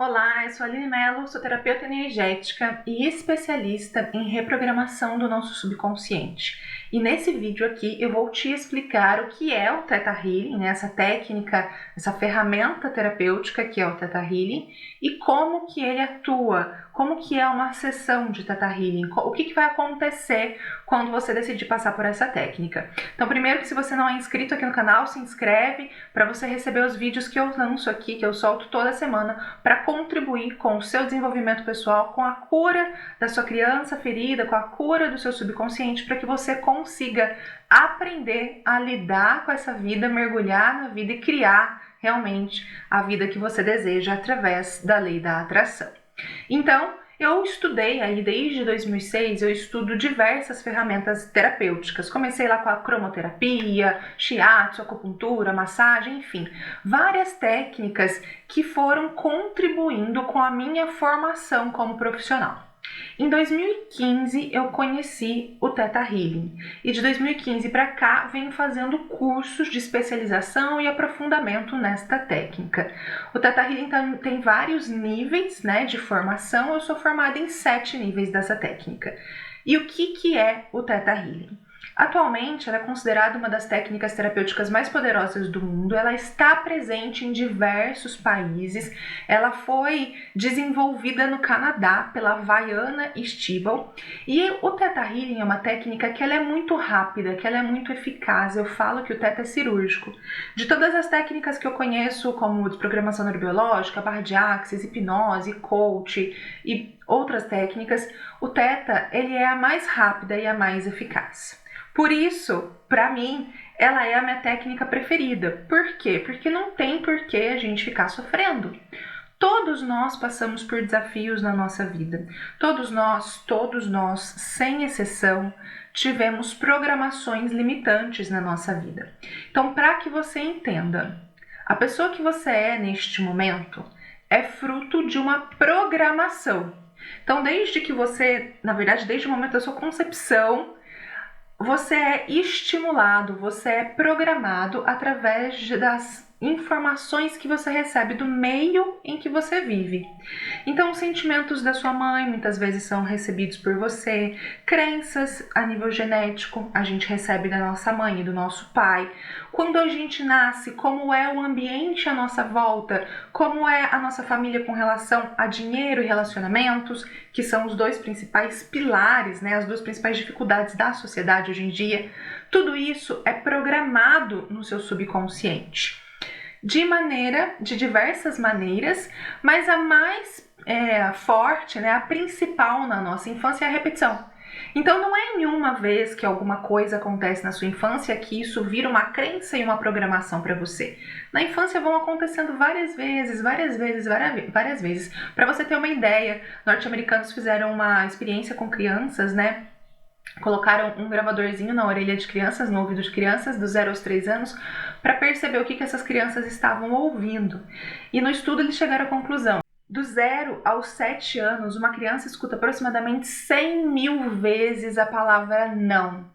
Olá, eu sou a Aline Mello, sou terapeuta energética e especialista em reprogramação do nosso subconsciente. E nesse vídeo aqui eu vou te explicar o que é o Theta Healing, né? Essa técnica, essa ferramenta terapêutica que é o Theta Healing e como que ele atua, como que é uma sessão de Theta Healing, o que vai acontecer quando você decidir passar por essa técnica. Então, primeiro que se você não é inscrito aqui no canal, se inscreve para você receber os vídeos que eu lanço aqui, que eu solto toda semana, para contribuir com o seu desenvolvimento pessoal, com a cura da sua criança ferida, com a cura do seu subconsciente, para que você consiga aprender a lidar com essa vida, mergulhar na vida e criar realmente a vida que você deseja através da lei da atração. Então, eu estudei aí desde 2006, eu estudo diversas ferramentas terapêuticas. Comecei lá com a cromoterapia, shiatsu, acupuntura, massagem, enfim, várias técnicas que foram contribuindo com a minha formação como profissional. Em 2015 eu conheci o Theta Healing e de 2015 para cá venho fazendo cursos de especialização e aprofundamento nesta técnica. O Theta Healing tem vários níveis, né, de formação, eu sou formada em 7 níveis dessa técnica. E o que é o Theta Healing? Atualmente, ela é considerada uma das técnicas terapêuticas mais poderosas do mundo, ela está presente em diversos países, ela foi desenvolvida no Canadá pela Vianna Stibal e o Theta Healing é uma técnica que ela é muito rápida, que ela é muito eficaz, eu falo que o Theta é cirúrgico. De todas as técnicas que eu conheço, como desprogramação neurobiológica, barra de axis, hipnose, coach e outras técnicas, o Theta ele é a mais rápida e a mais eficaz. Por isso, para mim, ela é a minha técnica preferida. Por quê? Porque não tem por que a gente ficar sofrendo. Todos nós passamos por desafios na nossa vida. Todos nós, sem exceção, tivemos programações limitantes na nossa vida. Então, para que você entenda, a pessoa que você é neste momento é fruto de uma programação. Então, desde o momento da sua concepção, você é estimulado, você é programado através das informações que você recebe do meio em que você vive. Então, os sentimentos da sua mãe muitas vezes são recebidos por você, crenças a nível genético a gente recebe da nossa mãe e do nosso pai. Quando a gente nasce, como é o ambiente à nossa volta, como é a nossa família com relação a dinheiro e relacionamentos, que são os dois principais pilares, né, as duas principais dificuldades da sociedade hoje em dia, tudo isso é programado no seu subconsciente. De diversas maneiras, mas a mais forte, né, a principal na nossa infância é a repetição. Então não é em uma vez que alguma coisa acontece na sua infância que isso vira uma crença e uma programação para você. Na infância vão acontecendo várias vezes. Para você ter uma ideia, norte-americanos fizeram uma experiência com crianças, né? Colocaram um gravadorzinho na orelha de crianças, no ouvido de crianças, dos 0 aos 3 anos, para perceber o que essas crianças estavam ouvindo. E no estudo eles chegaram à conclusão: do 0 aos 7 anos, uma criança escuta aproximadamente 100 mil vezes a palavra não.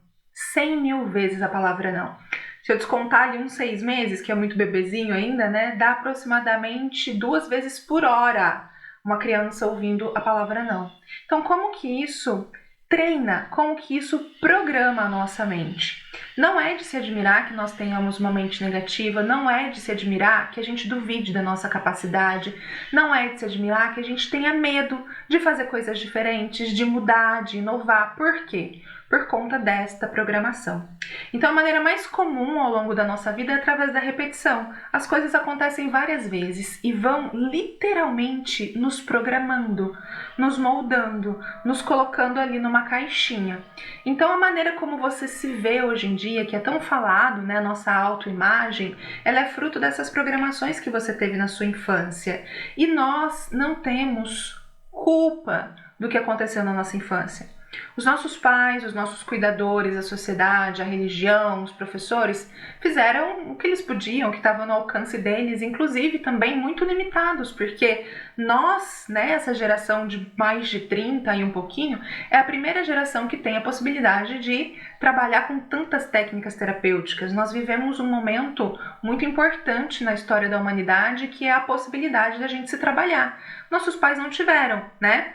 100 mil vezes a palavra não. Se eu descontar ali uns 6 meses, que é muito bebezinho ainda, né, dá aproximadamente 2 vezes por hora uma criança ouvindo a palavra não. Então, como que isso treina, como que isso programa a nossa mente? Não é de se admirar que nós tenhamos uma mente negativa, não é de se admirar que a gente duvide da nossa capacidade, não é de se admirar que a gente tenha medo de fazer coisas diferentes, de mudar, de inovar. Por quê? Por conta desta programação. Então, a maneira mais comum ao longo da nossa vida é através da repetição. As coisas acontecem várias vezes e vão literalmente nos programando, nos moldando, nos colocando ali numa caixinha. Então, a maneira como você se vê hoje em dia, que é tão falado, né, a nossa autoimagem, ela é fruto dessas programações que você teve na sua infância. E nós não temos culpa do que aconteceu na nossa infância. Os nossos pais, os nossos cuidadores, a sociedade, a religião, os professores fizeram o que eles podiam, o que estava no alcance deles, inclusive também muito limitados, porque nós, né, essa geração de mais de 30 e um pouquinho, é a primeira geração que tem a possibilidade de trabalhar com tantas técnicas terapêuticas. Nós vivemos um momento muito importante na história da humanidade, que é a possibilidade da gente se trabalhar. Nossos pais não tiveram, né?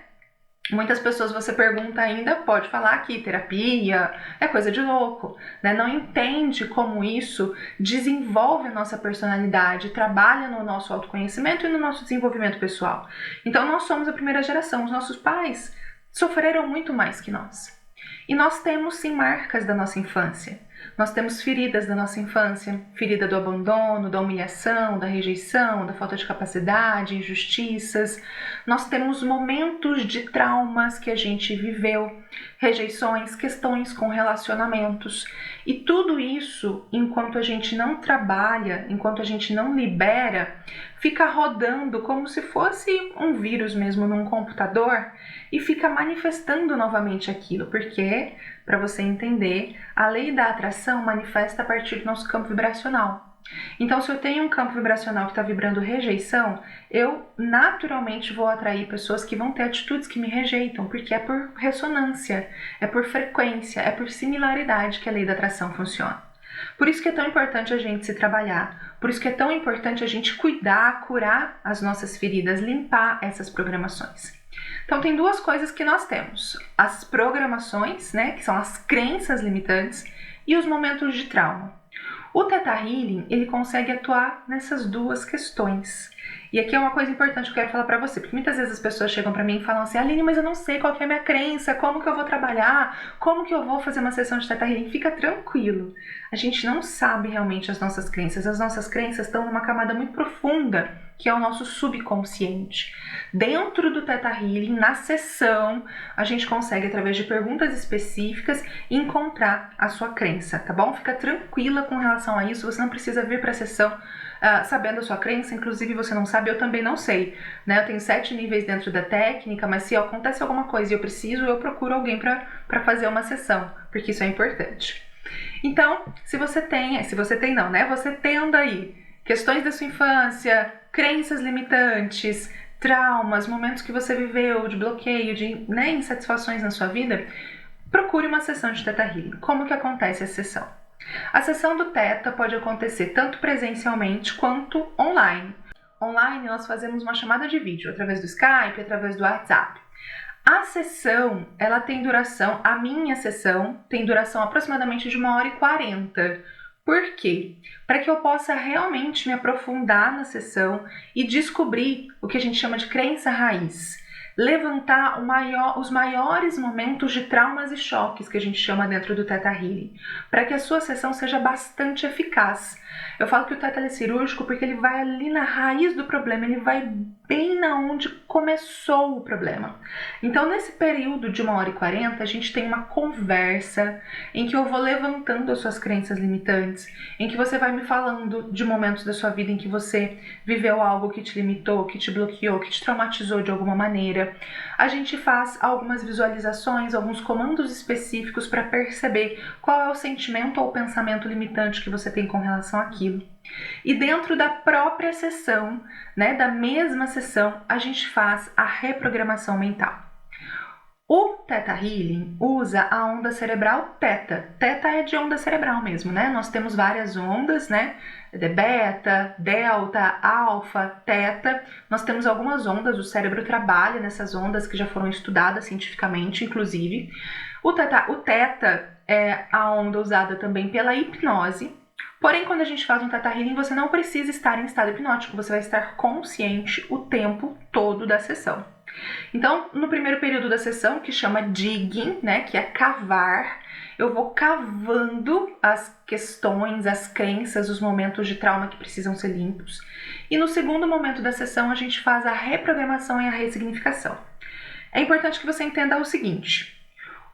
Muitas pessoas você pergunta ainda, pode falar que terapia é coisa de louco, né? Não entende como isso desenvolve a nossa personalidade, trabalha no nosso autoconhecimento e no nosso desenvolvimento pessoal. Então nós somos a primeira geração, os nossos pais sofreram muito mais que nós. E nós temos sim marcas da nossa infância. Nós temos feridas da nossa infância, ferida do abandono, da humilhação, da rejeição, da falta de capacidade, injustiças. Nós temos momentos de traumas que a gente viveu, rejeições, questões com relacionamentos. E tudo isso, enquanto a gente não trabalha, enquanto a gente não libera, fica rodando como se fosse um vírus mesmo num computador e fica manifestando novamente aquilo, porque, para você entender, a lei da atração manifesta a partir do nosso campo vibracional. Então, se eu tenho um campo vibracional que está vibrando rejeição, eu naturalmente vou atrair pessoas que vão ter atitudes que me rejeitam, porque é por ressonância, é por frequência, é por similaridade que a lei da atração funciona. Por isso que é tão importante a gente se trabalhar, por isso que é tão importante a gente cuidar, curar as nossas feridas, limpar essas programações. Então tem duas coisas que nós temos, as programações, né, que são as crenças limitantes, e os momentos de trauma. O Theta Healing, ele consegue atuar nessas duas questões. E aqui é uma coisa importante que eu quero falar pra você, porque muitas vezes as pessoas chegam pra mim e falam assim: Aline, mas eu não sei qual que é a minha crença, como que eu vou trabalhar, como que eu vou fazer uma sessão de Theta Healing. Fica tranquilo, a gente não sabe realmente as nossas crenças estão numa camada muito profunda, que é o nosso subconsciente. Dentro do Theta Healing, na sessão, a gente consegue, através de perguntas específicas, encontrar a sua crença, tá bom? Fica tranquila com relação a isso, você não precisa vir para a sessão sabendo a sua crença, inclusive você não sabe, eu também não sei, né? Eu tenho 7 níveis dentro da técnica, mas se acontece alguma coisa e eu preciso, eu procuro alguém para fazer uma sessão, porque isso é importante. Então, você tendo aí questões da sua infância, crenças limitantes, traumas, momentos que você viveu de bloqueio, de insatisfações na sua vida, procure uma sessão de Theta Healing. Como que acontece a sessão? A sessão do Theta pode acontecer tanto presencialmente quanto online. Online nós fazemos uma chamada de vídeo através do Skype, através do WhatsApp. A sessão, ela tem duração, a minha sessão tem duração aproximadamente de 1h40. Por quê? Para que eu possa realmente me aprofundar na sessão e descobrir o que a gente chama de crença raiz. Levantar os maiores momentos de traumas e choques que a gente chama dentro do Theta Healing, para que a sua sessão seja bastante eficaz. Eu falo que o Theta é cirúrgico porque ele vai ali na raiz do problema, ele vai bem na onde começou o problema. Então, nesse período de 1h40, a gente tem uma conversa em que eu vou levantando as suas crenças limitantes, em que você vai me falando de momentos da sua vida em que você viveu algo que te limitou, que te bloqueou, que te traumatizou de alguma maneira. A gente faz algumas visualizações, alguns comandos específicos para perceber qual é o sentimento ou o pensamento limitante que você tem com relação àquilo. E dentro da própria sessão, né, da mesma sessão, a gente faz a reprogramação mental. O Theta Healing usa a onda cerebral Theta. Theta é de onda cerebral mesmo, né? Nós temos várias ondas, né? De beta, delta, alfa, teta. Nós temos algumas ondas, o cérebro trabalha nessas ondas que já foram estudadas cientificamente, inclusive. O Theta é a onda usada também pela hipnose. Porém, quando a gente faz um Theta Healing, você não precisa estar em estado hipnótico, você vai estar consciente o tempo todo da sessão. Então, no primeiro período da sessão, que chama digging, né, que é cavar, eu vou cavando as questões, as crenças, os momentos de trauma que precisam ser limpos. E no segundo momento da sessão, a gente faz a reprogramação e a ressignificação. É importante que você entenda o seguinte: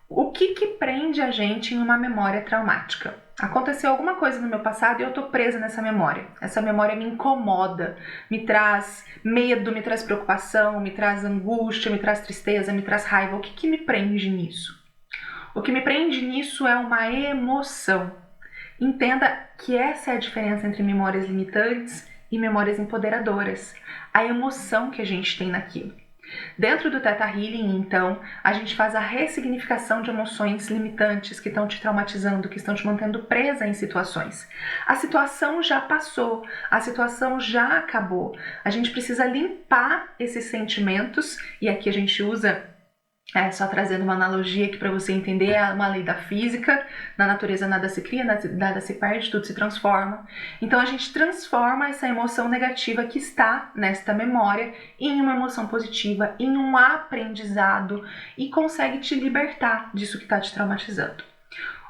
o que prende a gente em uma memória traumática? Aconteceu alguma coisa no meu passado e eu tô presa nessa memória. Essa memória me incomoda, me traz medo, me traz preocupação, me traz angústia, me traz tristeza, me traz raiva. O que me prende nisso? O que me prende nisso é uma emoção. Entenda que essa é a diferença entre memórias limitantes e memórias empoderadoras. A emoção que a gente tem naquilo. Dentro do Theta Healing, então, a gente faz a ressignificação de emoções limitantes que estão te traumatizando, que estão te mantendo presa em situações. A situação já passou, a situação já acabou. A gente precisa limpar esses sentimentos, e aqui a gente usa, só trazendo uma analogia aqui para você entender, é uma lei da física, na natureza nada se cria, nada se perde, tudo se transforma. Então a gente transforma essa emoção negativa que está nesta memória em uma emoção positiva, em um aprendizado e consegue te libertar disso que está te traumatizando.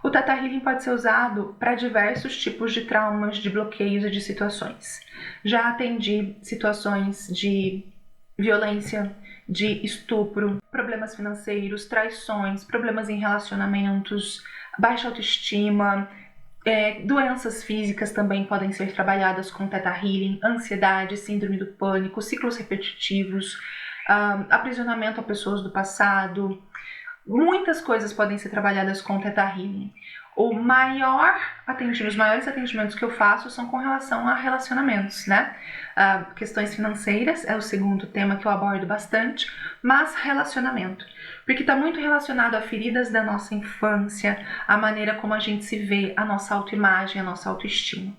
O Theta Healing pode ser usado para diversos tipos de traumas, de bloqueios e de situações. Já atendi situações de violência, de estupro, problemas financeiros, traições, problemas em relacionamentos, baixa autoestima, doenças físicas também podem ser trabalhadas com Theta Healing, ansiedade, síndrome do pânico, ciclos repetitivos, aprisionamento a pessoas do passado. Muitas coisas podem ser trabalhadas com Theta Healing. Os maiores atendimentos que eu faço são com relação a relacionamentos, né? Questões financeiras é o segundo tema que eu abordo bastante, mas relacionamento. Porque está muito relacionado a feridas da nossa infância, a maneira como a gente se vê, a nossa autoimagem, a nossa autoestima.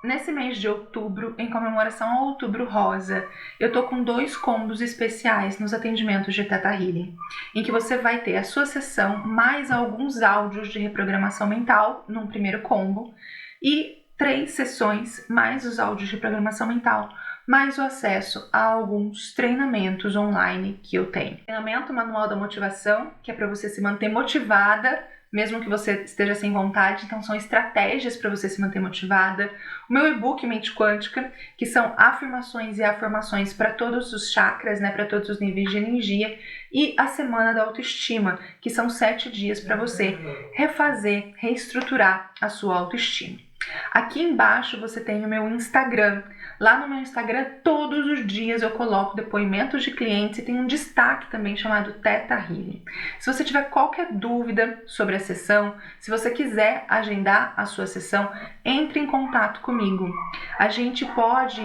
Nesse mês de outubro, em comemoração ao Outubro Rosa, eu tô com 2 combos especiais nos atendimentos de Theta Healing, em que você vai ter a sua sessão mais alguns áudios de reprogramação mental num primeiro combo e 3 sessões mais os áudios de reprogramação mental, mais o acesso a alguns treinamentos online que eu tenho. Treinamento Manual da Motivação, que é para você se manter motivada mesmo que você esteja sem vontade, então são estratégias para você se manter motivada. O meu e-book Mente Quântica, que são afirmações e afirmações para todos os chakras, né, para todos os níveis de energia, e a Semana da Autoestima, que são 7 dias para você refazer, reestruturar a sua autoestima. Aqui embaixo você tem o meu Instagram. Lá no meu Instagram, todos os dias eu coloco depoimentos de clientes e tem um destaque também chamado Theta Healing. Se você tiver qualquer dúvida sobre a sessão, se você quiser agendar a sua sessão, entre em contato comigo. A gente pode,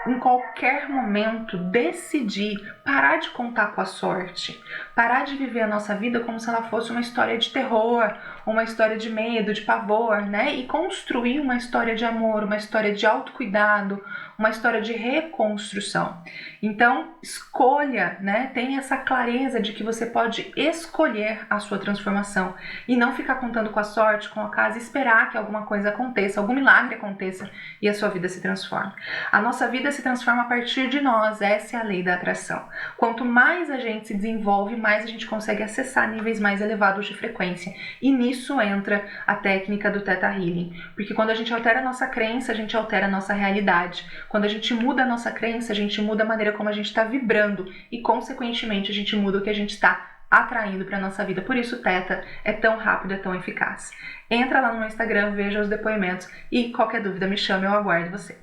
em qualquer momento, decidir parar de contar com a sorte, parar de viver a nossa vida como se ela fosse uma história de terror, uma história de medo, de pavor, né? E construir uma história de amor, uma história de autocuidado, uma história de reconstrução. Então, escolha, né? Tenha essa clareza de que você pode escolher a sua transformação e não ficar contando com a sorte, com a casa e esperar que alguma coisa aconteça, algum milagre aconteça e a sua vida se transforme. A nossa vida se transforma a partir de nós, essa é a lei da atração. Quanto mais a gente se desenvolve, mais a gente consegue acessar níveis mais elevados de frequência. E nisso entra a técnica do Theta Healing. Porque quando a gente altera a nossa crença, a gente altera a nossa realidade. Quando a gente muda a nossa crença, a gente muda a maneira como a gente está vibrando. E, consequentemente, a gente muda o que a gente está atraindo para a nossa vida. Por isso o Theta é tão rápido, é tão eficaz. Entra lá no meu Instagram, veja os depoimentos e qualquer dúvida me chame, eu aguardo você.